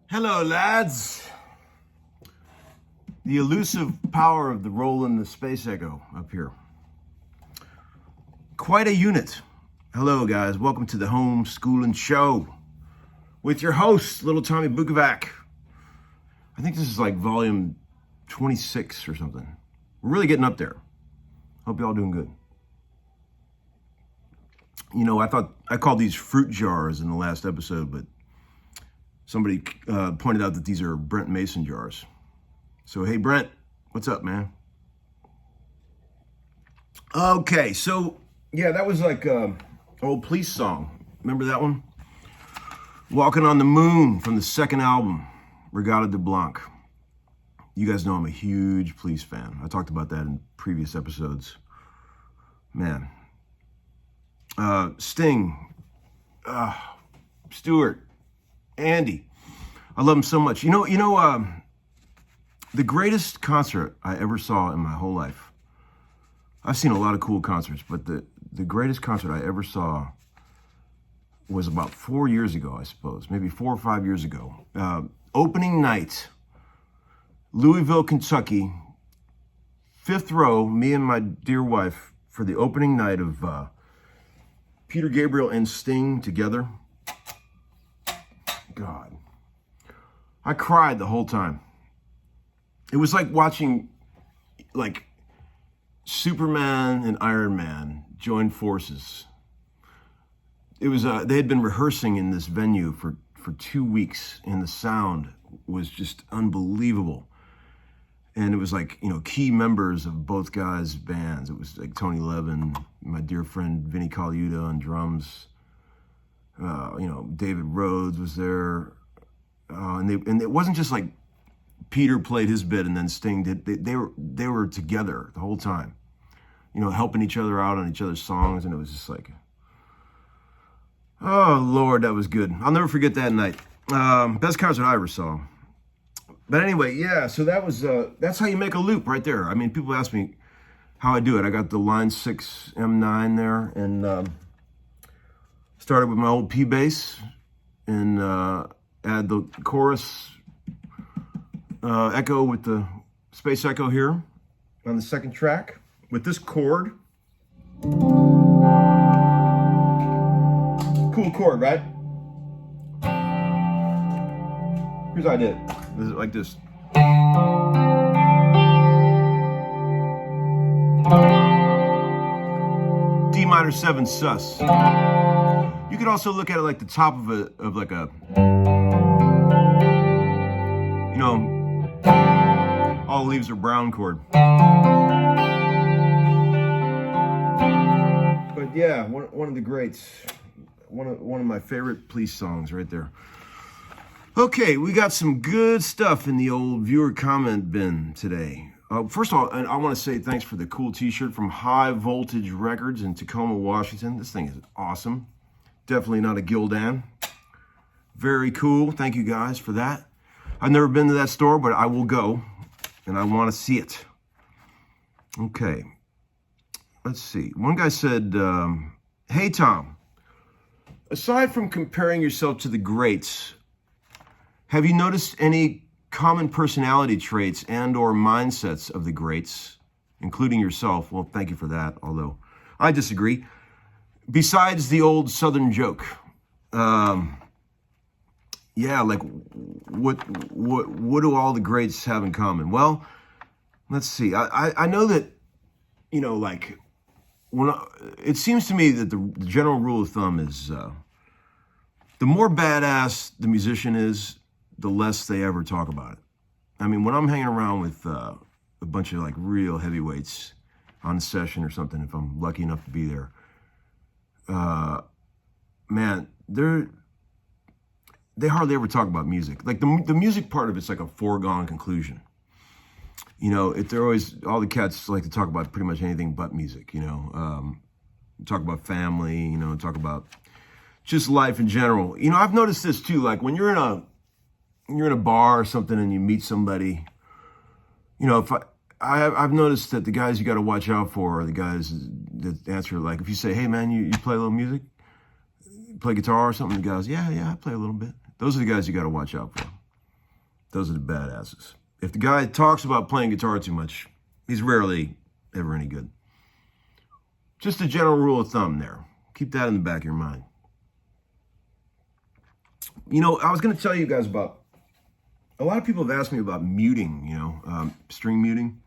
Hello, lads. The elusive power of the Roland the Space Echo up here. Quite a unit. Hello, guys. Welcome to the Homeskoolin show with your host, little Tommy Bukovac. I think this is like volume 26 or something. We're really getting up there. Hope y'all doing good. You know, I thought I called these fruit jars in the last episode, but somebody pointed out that these are Brent Mason jars. So, hey, Brent, what's up, man? Okay, so, yeah, that was like an old Police song. Remember that one? Walking on the Moon from the second album, Regatta de Blanc. You guys know I'm a huge Police fan. I talked about that in previous episodes. Man. Sting. Stewart. Andy. I love him so much. You know, the greatest concert I ever saw in my whole life. I've seen a lot of cool concerts, but the greatest concert I ever saw was about 4 years ago, I suppose. Maybe 4 or 5 years ago. Opening night, Louisville, Kentucky. 5th row, me and my dear wife, for the opening night of Peter Gabriel and Sting together. God. I cried the whole time. It was like watching like Superman and Iron Man join forces. It was they had been rehearsing in this venue for 2 weeks, and the sound was just unbelievable. And it was like, you know, key members of both guys' bands. It was like Tony Levin, my dear friend Vinny Colaiuta on drums. You know, David Rhodes was there. And it wasn't just like Peter played his bit and then Sting did. They were together the whole time, you know, helping each other out on each other's songs. And it was just like, oh, Lord, that was good. I'll never forget that night. Best concert I ever saw. But anyway, yeah, so that was, that's how you make a loop right there. I mean, people ask me how I do it. I got the Line 6 M9 there, and started with my old P bass, and add the chorus echo with the Space Echo here on the second track with this chord. Cool chord, right? Here's how I did it. This is like this. D minor 7 sus. You could also look at it like the top of like a, you know, all leaves are brown chord. But yeah, one of the greats, one of my favorite Police songs right there. Okay, we got some good stuff in the old viewer comment bin today. First of all, I want to say thanks for the cool t-shirt from High Voltage Records in Tacoma, Washington. This thing is awesome. Definitely not a Gildan. Very cool. Thank you guys for that. I've never been to that store, but I will go, and I want to see it. Okay. Let's see. One guy said, hey, Tom, aside from comparing yourself to the greats, have you noticed any common personality traits and or mindsets of the greats, including yourself? Well, thank you for that, although I disagree. Besides the old Southern joke, yeah, like what do all the greats have in common? Well, let's see. I know that, you know, like it seems to me that the general rule of thumb is the more badass the musician is, the less they ever talk about it. I mean, when I'm hanging around with a bunch of like real heavyweights on a session or something, if I'm lucky enough to be there, man, they hardly ever talk about music. Like the music part of it's like a foregone conclusion. You know, they're always, all the cats like to talk about pretty much anything but music, you know, talk about family, you know, talk about just life in general. You know, I've noticed this too, like when you're in a bar or something and you meet somebody, you know, if I've noticed that the guys you got to watch out for are the guys that answer, like if you say, hey man, you play a little music, play guitar or something, the guys, yeah, I play a little bit. Those are the guys you got to watch out for. those are the badasses. If the guy talks about playing guitar too much, he's rarely ever any good. Just a general rule of thumb there. Keep that in the back of your mind. You know, I was going to tell you guys about, a lot of people have asked me about muting, you know, string muting.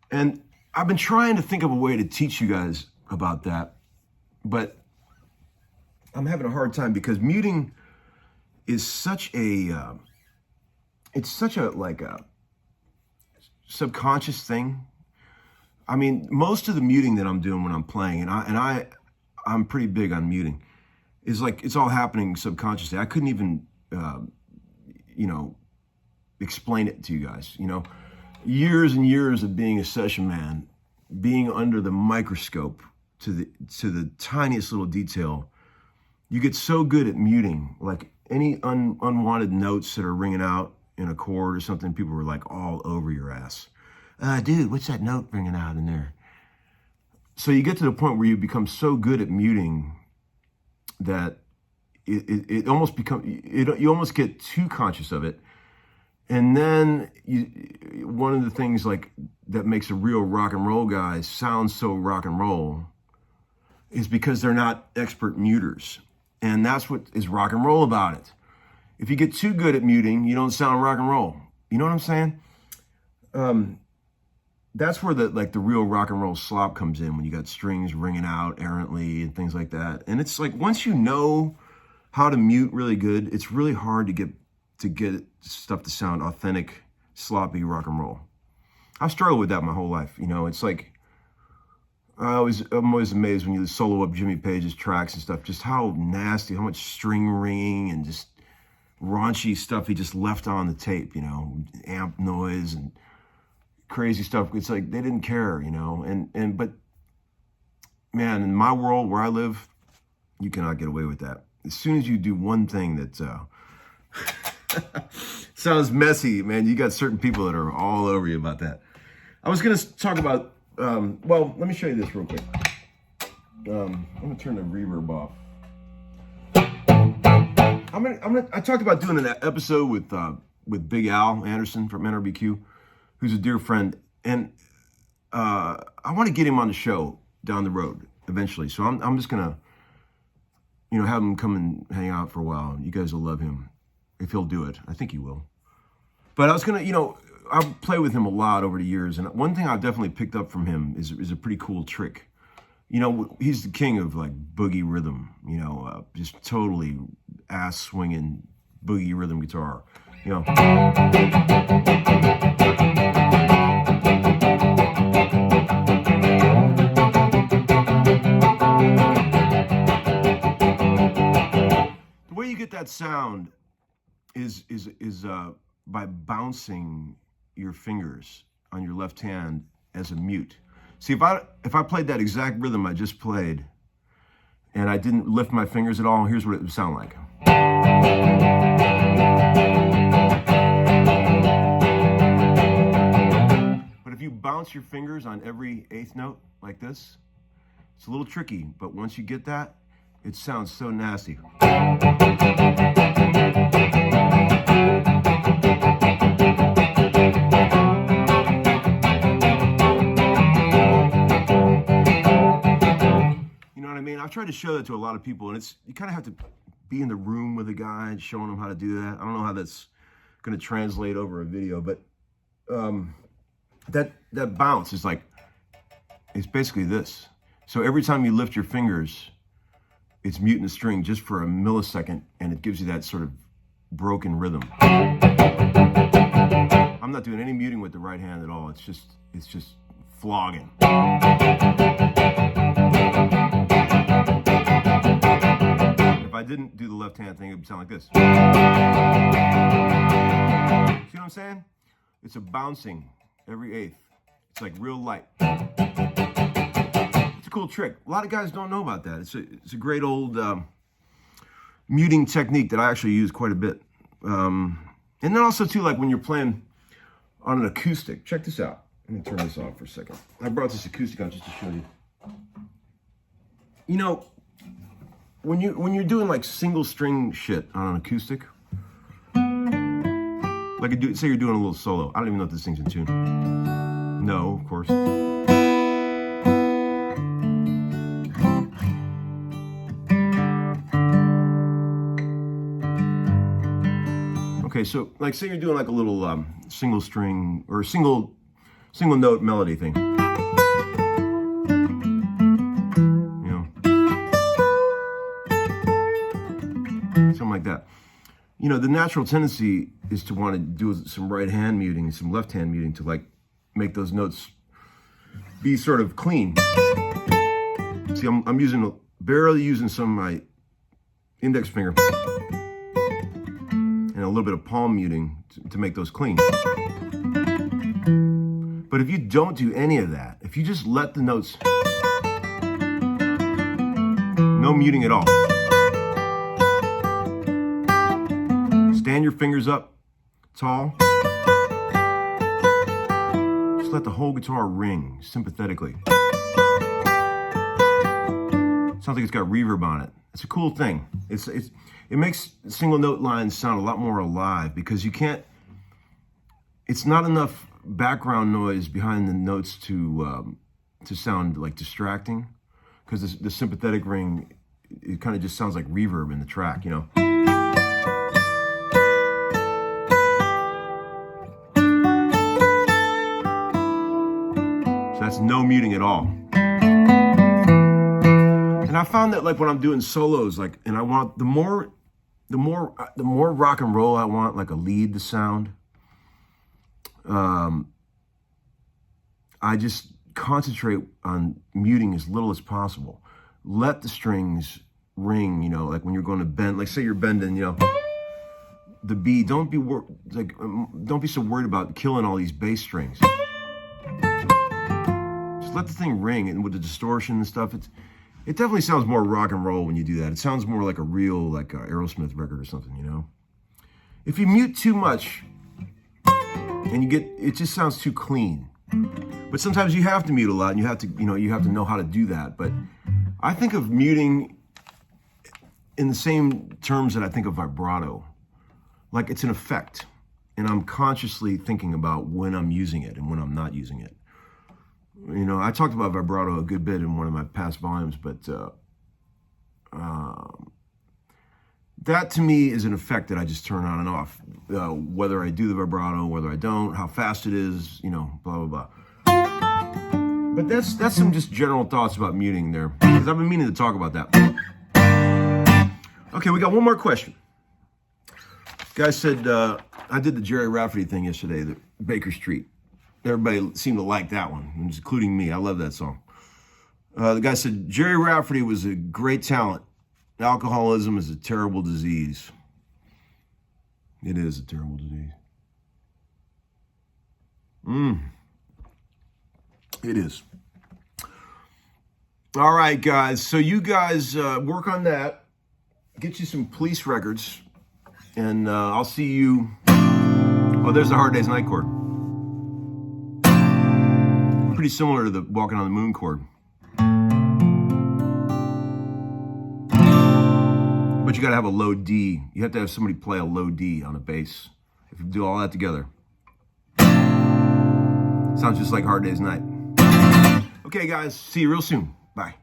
And I've been trying to think of a way to teach you guys about that, but I'm having a hard time because muting is such a, it's such a, like a subconscious thing. I mean, most of the muting that I'm doing when I'm playing, and I'm pretty big on muting, is like, it's all happening subconsciously. I couldn't even, you know, explain it to you guys, you know. Years and years of being a session man, being under the microscope to the tiniest little detail, you get so good at muting, like any unwanted notes that are ringing out in a chord or something, people were like all over your ass. Dude, what's that note ringing out in there? So you get to the point where you become so good at muting that it almost becomes, you almost get too conscious of it. And then one of the things like that makes a real rock and roll guy sound so rock and roll is because they're not expert muters. And that's what is rock and roll about it. If you get too good at muting, you don't sound rock and roll. You know what I'm saying? That's where the real rock and roll slop comes in, when you got strings ringing out errantly and things like that. And it's like, once you know how to mute really good, it's really hard to get stuff to sound authentic, sloppy rock and roll. I've struggled with that my whole life. You know, it's like, I'm always amazed when you solo up Jimmy Page's tracks and stuff, just how nasty, how much string ringing and just raunchy stuff he just left on the tape, you know, amp noise and crazy stuff. It's like they didn't care, you know. But man, in my world where I live, you cannot get away with that. As soon as you do one thing that sounds messy, man, you got certain people that are all over you about that. I was going to talk about, well, let me show you this real quick. I'm going to turn the reverb off. I talked about doing an episode with Big Al Anderson from NRBQ, who's a dear friend, and I want to get him on the show down the road eventually. So I'm just gonna, you know, have him come and hang out for a while. You guys will love him if he'll do it. I think he will. But I was gonna, you know, I've played with him a lot over the years, and one thing I've definitely picked up from him is a pretty cool trick. You know, he's the king of like boogie rhythm. You know, just totally ass swinging boogie rhythm guitar. You know. The way you get that sound is by bouncing your fingers on your left hand as a mute. See, if I played that exact rhythm I just played and I didn't lift my fingers at all, here's what it would sound like. But if you bounce your fingers on every eighth note like this, it's a little tricky, but once you get that, it sounds so nasty. I've tried to show that to a lot of people, and you kind of have to be in the room with a guy and showing them how to do that. I don't know how that's going to translate over a video, but that bounce is like, it's basically this. So every time you lift your fingers, it's muting the string just for a millisecond, and it gives you that sort of broken rhythm. I'm not doing any muting with the right hand at all. It's just flogging. If I didn't do the left hand thing, it would sound like this. See what I'm saying? It's a bouncing every eighth. It's like real light. It's a cool trick. A lot of guys don't know about that. It's a great old muting technique that I actually use quite a bit. And then also too, like when you're playing on an acoustic. Check this out. Let me turn this off for a second. I brought this acoustic out just to show you. You know, when you're doing like single string shit on an acoustic, Like say you're doing a little solo. I don't even know if this thing's in tune. No, of course. Okay, so like say you're doing like a little single string or single note melody thing. You know, something like that. You know, the natural tendency is to want to do some right hand muting, some left hand muting to like make those notes be sort of clean. See, I'm barely using some of my index finger and a little bit of palm muting to make those clean. But if you don't do any of that, if you just let the notes, no muting at all. Stand your fingers up tall. Just let the whole guitar ring sympathetically. Sounds like it's got reverb on it. It's a cool thing. It makes single note lines sound a lot more alive because you can't. It's not enough background noise behind the notes to sound like distracting, because the sympathetic ring, it kind of just sounds like reverb in the track, you know. So that's no muting at all. And I found that like when I'm doing solos, like, and I want the more rock and roll I want, like a lead to sound, I just concentrate on muting as little as possible. Let the strings ring, you know, like when you're going to bend, like say you're bending, you know, the B. Don't be so worried about killing all these bass strings. Just let the thing ring, and with the distortion and stuff, it definitely sounds more rock and roll when you do that. It sounds more like a real, like a Aerosmith record or something, you know. If you mute too much, and it just sounds too clean. But sometimes you have to mute a lot, and you have to know how to do that. But I think of muting in the same terms that I think of vibrato. Like it's an effect, and I'm consciously thinking about when I'm using it and when I'm not using it. You know, I talked about vibrato a good bit in one of my past volumes, but that to me is an effect that I just turn on and off. Whether I do the vibrato, whether I don't, how fast it is, you know, blah, blah, blah. But that's some just general thoughts about muting there, because I've been meaning to talk about that. Okay, we got one more question. Guy said, I did the Jerry Rafferty thing yesterday, the Baker Street. Everybody seemed to like that one, including me. I love that song. The guy said, Jerry Rafferty was a great talent. Alcoholism is a terrible disease. It is a terrible disease. It is. All right, guys. So you guys work on that. Get you some Police records. And I'll see you. Oh, there's the Hard Day's Night chord. Pretty similar to the Walking on the Moon chord. But you got to have a low D. You have to have somebody play a low D on a bass. If you do all that together, sounds just like Hard Day's Night. Okay, guys. See you real soon. Bye.